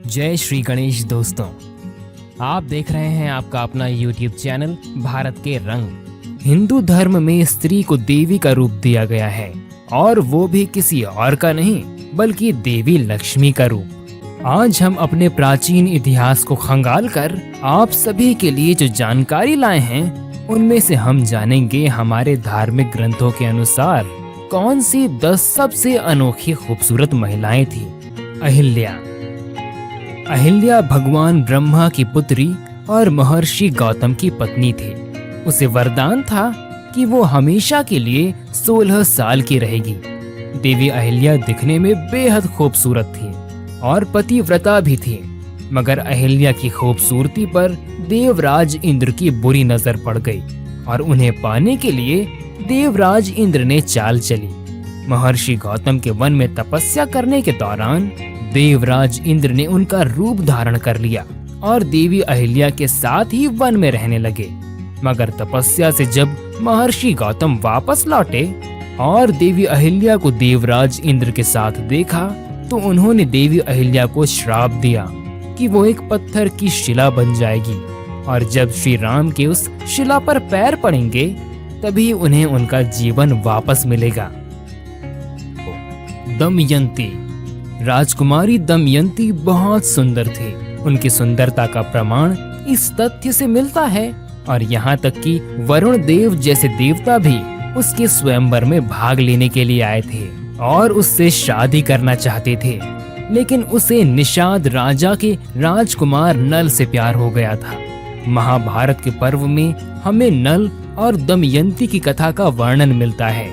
जय श्री गणेश दोस्तों, आप देख रहे हैं आपका अपना YouTube चैनल भारत के रंग। हिंदू धर्म में स्त्री को देवी का रूप दिया गया है और वो भी किसी और का नहीं बल्कि देवी लक्ष्मी का रूप। आज हम अपने प्राचीन इतिहास को खंगाल कर आप सभी के लिए जो जानकारी लाए हैं उनमें से हम जानेंगे हमारे धार्मिक ग्रंथों के अनुसार कौन सी 10 सबसे अनोखी खूबसूरत महिलाएं थी। अहिल्या भगवान ब्रह्मा की पुत्री और महर्षि गौतम की पत्नी थी। उसे वरदान था कि वो हमेशा के लिए 16 साल की रहेगी। देवी अहिल्या दिखने में बेहद खूबसूरत थी और पतिव्रता भी थी, मगर अहिल्या की खूबसूरती पर देवराज इंद्र की बुरी नजर पड़ गई और उन्हें पाने के लिए देवराज इंद्र ने चाल चली। महर्षि गौतम के वन में तपस्या करने के दौरान देवराज इंद्र ने उनका रूप धारण कर लिया और देवी अहिल्या के साथ ही वन में रहने लगे। मगर तपस्या से जब महर्षि गौतम वापस लौटे और देवी अहिल्या को देवराज इंद्र के साथ देखा तो उन्होंने देवी अहिल्या को श्राप दिया कि वो एक पत्थर की शिला बन जाएगी और जब श्री राम के उस शिला पर पैर पड़ेंगे तभी उन्हें उनका जीवन वापस मिलेगा। दमयंती। राजकुमारी दमयंती बहुत सुंदर थी। उनकी सुंदरता का प्रमाण इस तथ्य से मिलता है और यहाँ तक कि वरुण देव जैसे देवता भी उसके स्वयंवर में भाग लेने के लिए आए थे और उससे शादी करना चाहते थे, लेकिन उसे निषाद राजा के राजकुमार नल से प्यार हो गया था। महाभारत के पर्व में हमें नल और दमयंती की कथा का वर्णन मिलता है।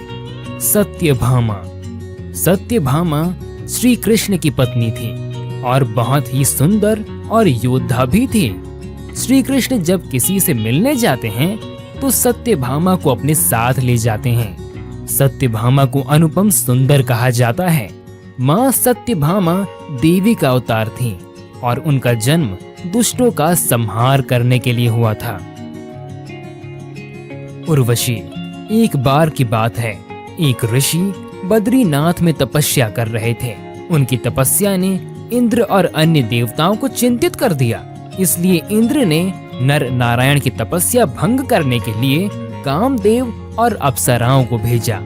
सत्यभामा श्री कृष्ण की पत्नी थी और बहुत ही सुंदर और योद्धा भी थी। श्री कृष्ण जब किसी से मिलने जाते हैं तो सत्यभामा को अपने साथ ले जाते हैं। सत्यभामा को अनुपम सुंदर कहा जाता है। माँ सत्यभामा देवी का अवतार थी और उनका जन्म दुष्टों का संहार करने के लिए हुआ था। उर्वशी। एक बार की बात है, एक ऋषि बद्रीनाथ में तपस्या कर रहे थे। उनकी तपस्या ने इंद्र और अन्य देवताओं को चिंतित कर दिया, इसलिए इंद्र ने नर नारायण की तपस्या भंग करने के लिए कामदेव और अप्सराओं को भेजा।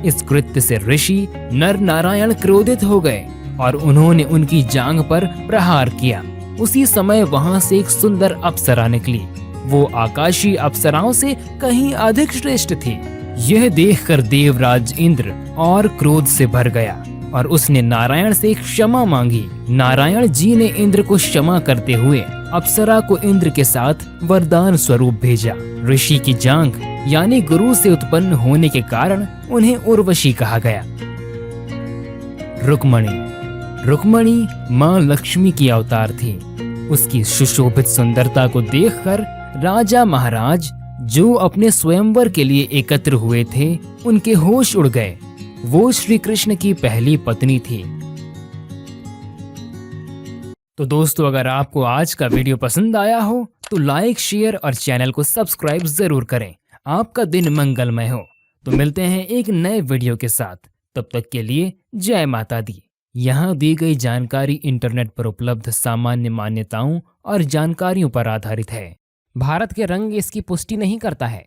इस कृत्य से ऋषि नर नारायण क्रोधित हो गए और उन्होंने उनकी जांघ पर प्रहार किया। उसी समय वहां से एक सुंदर अप्सरा निकली। वो आकाशीय अप्सराओं से कहीं अधिक श्रेष्ठ थी। यह देखकर देवराज इंद्र और क्रोध से भर गया और उसने नारायण से क्षमा मांगी। नारायण जी ने इंद्र को क्षमा करते हुए अप्सरा को इंद्र के साथ वरदान स्वरूप भेजा। ऋषि की जांघ यानी गुरु से उत्पन्न होने के कारण उन्हें उर्वशी कहा गया। रुक्मणी माँ लक्ष्मी की अवतार थी। उसकी सुशोभित सुंदरता को देखकर राजा महाराज जो अपने स्वयंवर के लिए एकत्र हुए थे उनके होश उड़ गए। वो श्री कृष्ण की पहली पत्नी थी। तो दोस्तों, अगर आपको आज का वीडियो पसंद आया हो तो लाइक, शेयर और चैनल को सब्सक्राइब जरूर करें। आपका दिन मंगलमय हो। तो मिलते हैं एक नए वीडियो के साथ। तब तक के लिए जय माता दी। यहाँ दी गई जानकारी इंटरनेट पर उपलब्ध सामान्य मान्यताओं और जानकारियों पर आधारित है। भारत के रंग इसकी पुष्टि नहीं करता है।